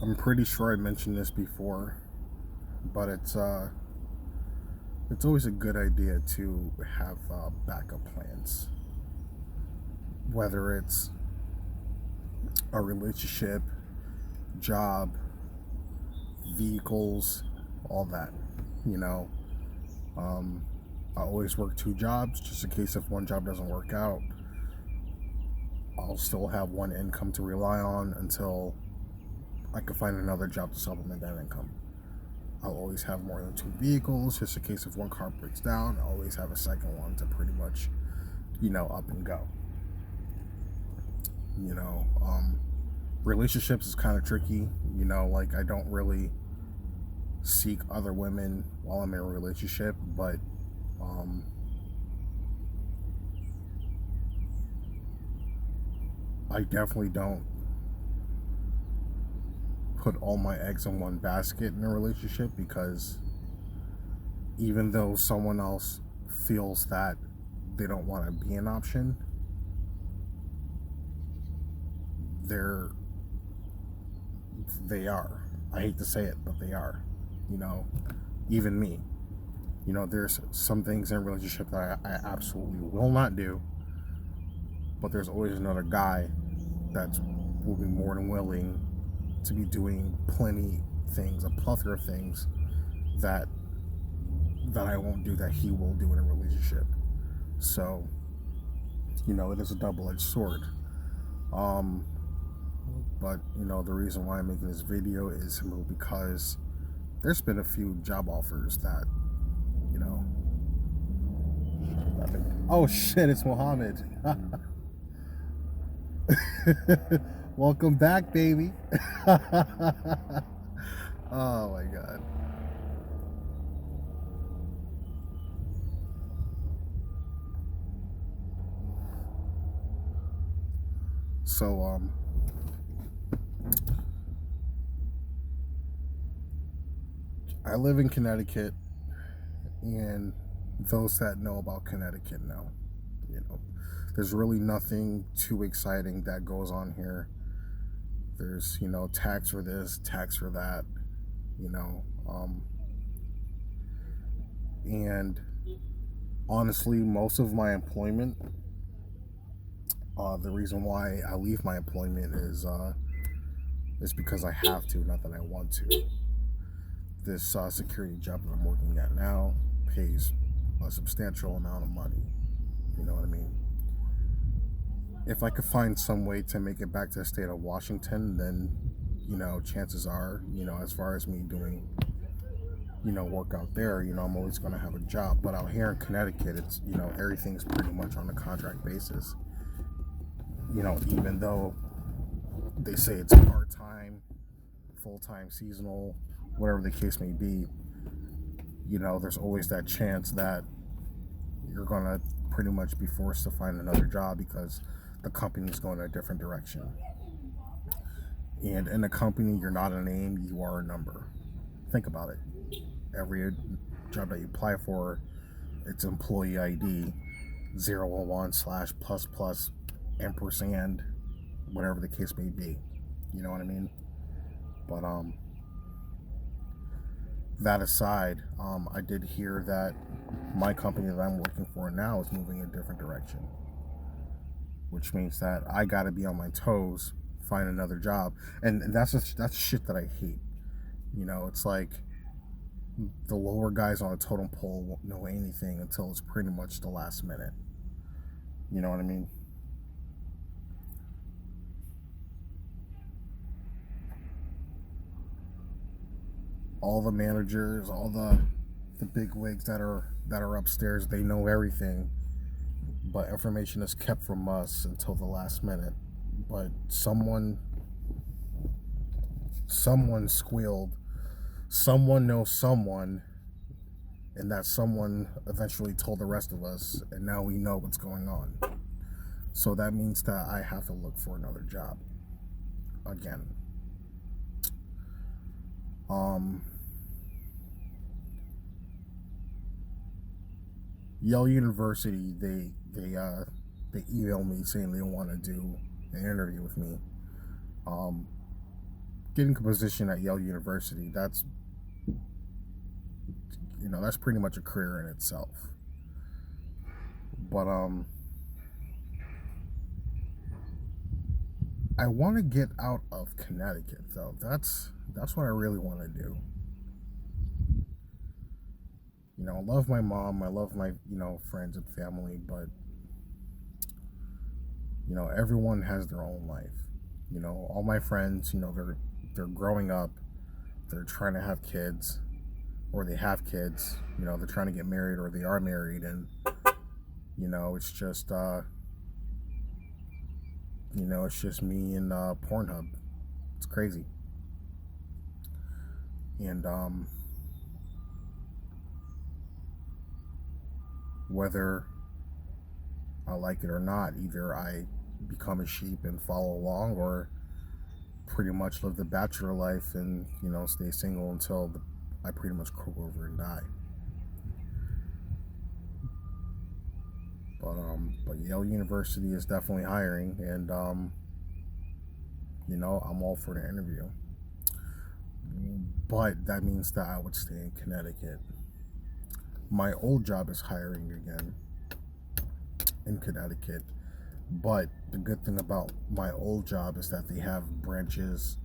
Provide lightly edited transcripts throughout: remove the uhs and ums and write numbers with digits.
I'm pretty sure I mentioned this before, but it's always a good idea to have backup plans, whether it's a relationship, job, vehicles, all that. You know, um, I always work two jobs just in case if one job doesn't work out. I'll still have one income to rely on until I can find another job to supplement that income. I'll always have more than two vehicles just in case if one car breaks down. I always have a second one to pretty much, up and go. You know, relationships is kind of tricky. Like I don't really seek other women while I'm in a relationship, but um, I definitely don't put all my eggs in one basket in a relationship because even though someone else feels that they don't want to be an option, they're they are. I hate to say it, but they are. You know, even me. There's some things in a relationship that I absolutely will not do, but there's always another guy that will be more than willing to be doing plenty things, a plethora of things that I won't do that he will do in a relationship. So, it is a double-edged sword. Um, but the reason why I'm making this video is simply because there's been a few job offers that you know. Oh shit! It's Mohammed. Welcome back, baby. Oh my god. So I live in Connecticut, and those that know about Connecticut know. You know, there's really nothing too exciting that goes on here. There's tax for this, tax for that. You know, and honestly, most of my employment, the reason why I leave my employment is because I have to, not that I want to. This security job that I'm working at now pays a substantial amount of money. You know what I mean? If I could find some way to make it back to the state of Washington, then chances are, as far as me doing, work out there, I'm always going to have a job. But out here in Connecticut, it's everything's pretty much on a contract basis. Even though they say it's part time, full time, seasonal, whatever the case may be, there's always that chance that you're going to pretty much be forced to find another job because the company's going in a different direction. And in a company, you're not a name, you are a number. Think about it. Every job that you apply for, it's employee ID 001 slash plus plus ampersand, whatever the case may be. You know what I mean? But that aside, I did hear that my company that I'm working for now is moving in a different direction, which means that I got to be on my toes, find another job, and that's shit that I hate. It's like the lower guys on a totem pole won't know anything until it's pretty much the last minute. You know what I mean? All the managers, all the big wigs that are upstairs, they know everything, but information is kept from us until the last minute. But someone squealed, someone knows someone, and that someone eventually told the rest of us, and now we know what's going on. So that means that I have to look for another job again. um Yale University, they emailed me saying they want to do an interview with me. Um, getting a position at Yale University, that's, that's pretty much a career in itself. But I want to get out of Connecticut though. That's what I really want to do. I love my mom, I love my, friends and family, but everyone has their own life. All my friends, they're growing up, they're trying to have kids, or they have kids, they're trying to get married or they are married, and it's just it's just me and Pornhub. It's crazy. And whether I like it or not, either I become a sheep and follow along, or pretty much live the bachelor life and stay single until I pretty much croak over and die. But Yale University is definitely hiring, and I'm all for the interview. But that means that I would stay in Connecticut. My old job is hiring again in Connecticut, but the good thing about my old job is that they have branches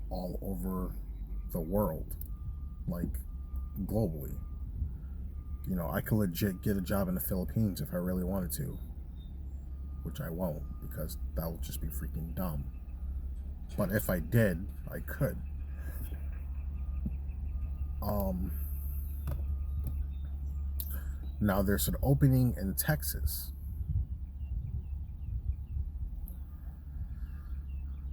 all over the world, like globally. I could legit get a job in the Philippines if I really wanted to, which I won't, because that would just be freaking dumb. But if I did, I could. Now there's an opening in Texas.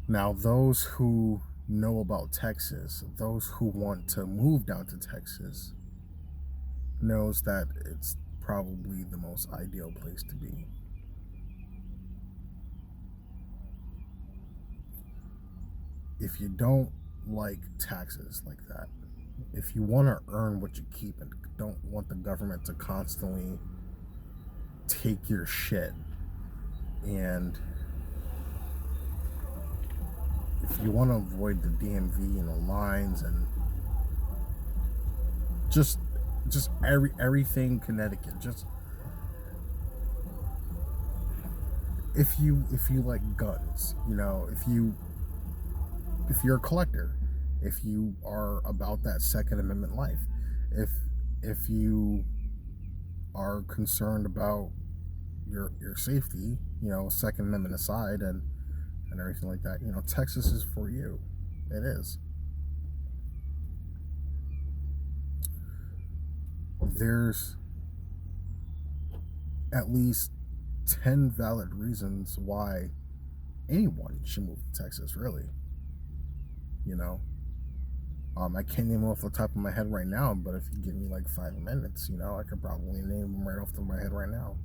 Now those who know about Texas, those who want to move down to Texas, knows that it's probably the most ideal place to be. If you don't like taxes like that, if you want to earn what you keep and don't want the government to constantly take your shit, and if you want to avoid the DMV and the lines and just everything Connecticut, just if you like guns, if you're a collector, if you are about that Second Amendment life, if you are concerned about your safety, Second Amendment aside, and everything like that, Texas is for you. It is. There's at least 10 valid reasons why anyone should move to Texas, really. I can't name them off the top of my head right now, but if you give me like 5 minutes, I could probably name them right off the top of my head right now.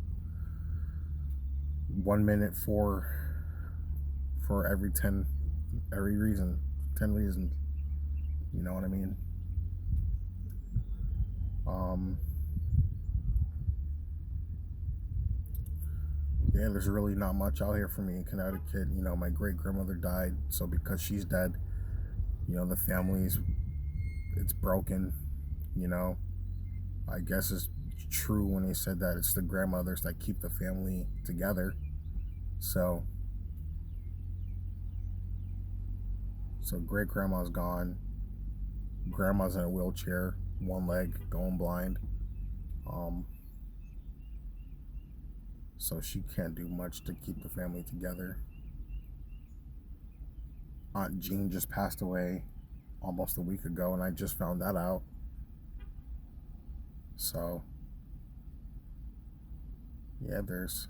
1 minute for every reason, 10 reasons. You know what I mean? Yeah, there's really not much out here for me in Connecticut. My great grandmother died, so because she's dead, the family's, it's broken. I guess it's true when they said that it's the grandmothers that keep the family together. So great grandma's gone. Grandma's in a wheelchair, one leg, going blind. So she can't do much to keep the family together. Aunt Jean just passed away almost a week ago, and I just found that out. So yeah, there's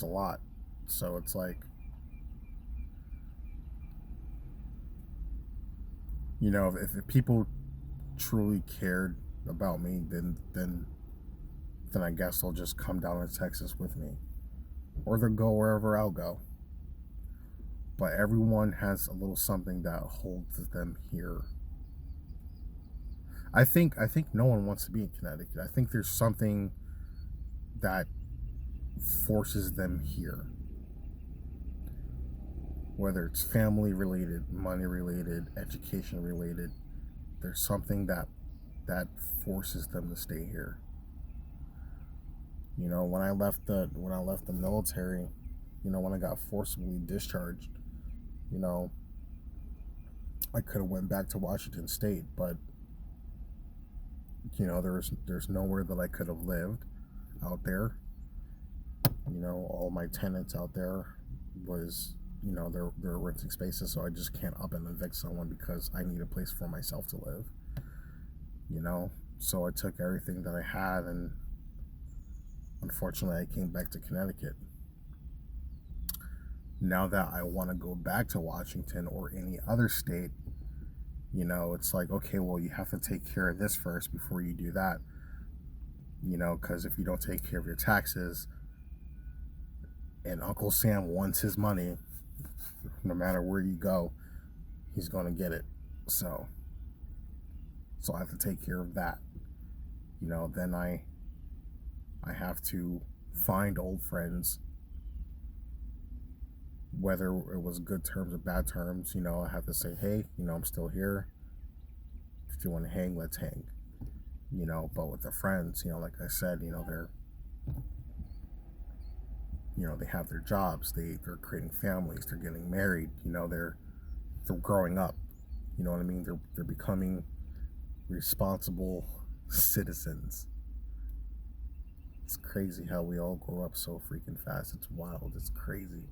a lot. So it's like, if people truly cared about me, then I guess they'll just come down to Texas with me, or they'll go wherever I'll go. But everyone has a little something that holds them here. I think no one wants to be in Connecticut. I think there's something that forces them here. whether it's family related, money related, education related. There's something that forces them to stay here. You know, when I left the military, you know, when I got forcibly discharged, you know, I could have went back to Washington State, but you know, there's nowhere that I could have lived out there. You know, all my tenants out there was, you know, they're renting spaces, so I just can't up and evict someone because I need a place for myself to live. You know, so I took everything that I had, and unfortunately I came back to Connecticut. Now that I want to go back to Washington or any other state, you know, it's like, okay, well, you have to take care of this first before you do that. You know, because if you don't take care of your taxes, and Uncle Sam wants his money, no matter where you go, he's going to get it. So I have to take care of that. You know, then I have to find old friends, whether it was good terms or bad terms. You know, I have to say, hey, you know, I'm still here. If you want to hang, let's hang. You know, but with the friends, you know, like I said, you know, they have their jobs, they're creating families, they're getting married, you know, they're growing up. You know what I mean? They're becoming responsible citizens. It's crazy how we all grow up so freaking fast. It's wild. It's crazy.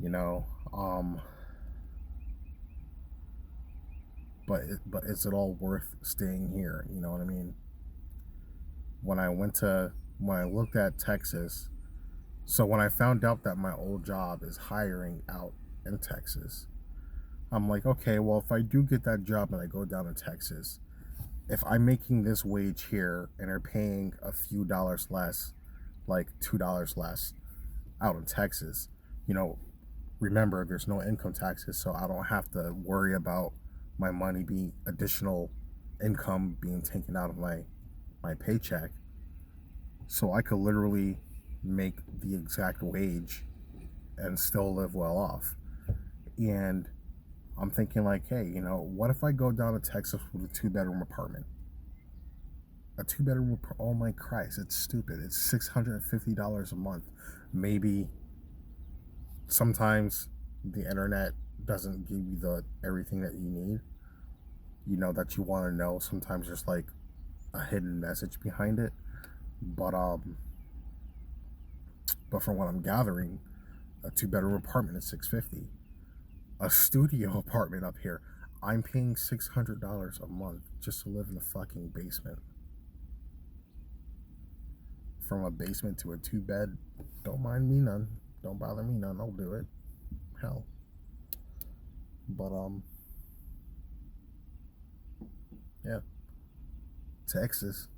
You know, but is it all worth staying here? You know what I mean? When I looked at Texas, so when I found out that my old job is hiring out in Texas, I'm like, okay, well, if I do get that job and I go down to Texas, if I'm making this wage here and they're paying a few dollars less, like $2 less out in Texas, you know, remember there's no income taxes, so I don't have to worry about my money being additional income being taken out of my paycheck. So I could literally make the exact wage and still live well off. And I'm thinking like, hey, you know, what if I go down to Texas with a 2-bedroom apartment? A 2-bedroom, oh my Christ, it's stupid. It's $650 a month. Maybe sometimes the internet doesn't give you everything that you need, you know, that you want to know. Sometimes there's like a hidden message behind it. But from what I'm gathering, a 2-bedroom apartment is $650. A studio apartment up here, I'm paying $600 a month just to live in the fucking basement. From a basement to a 2-bed, don't mind me none. Don't bother me none. I'll do it. Hell. But yeah. Texas.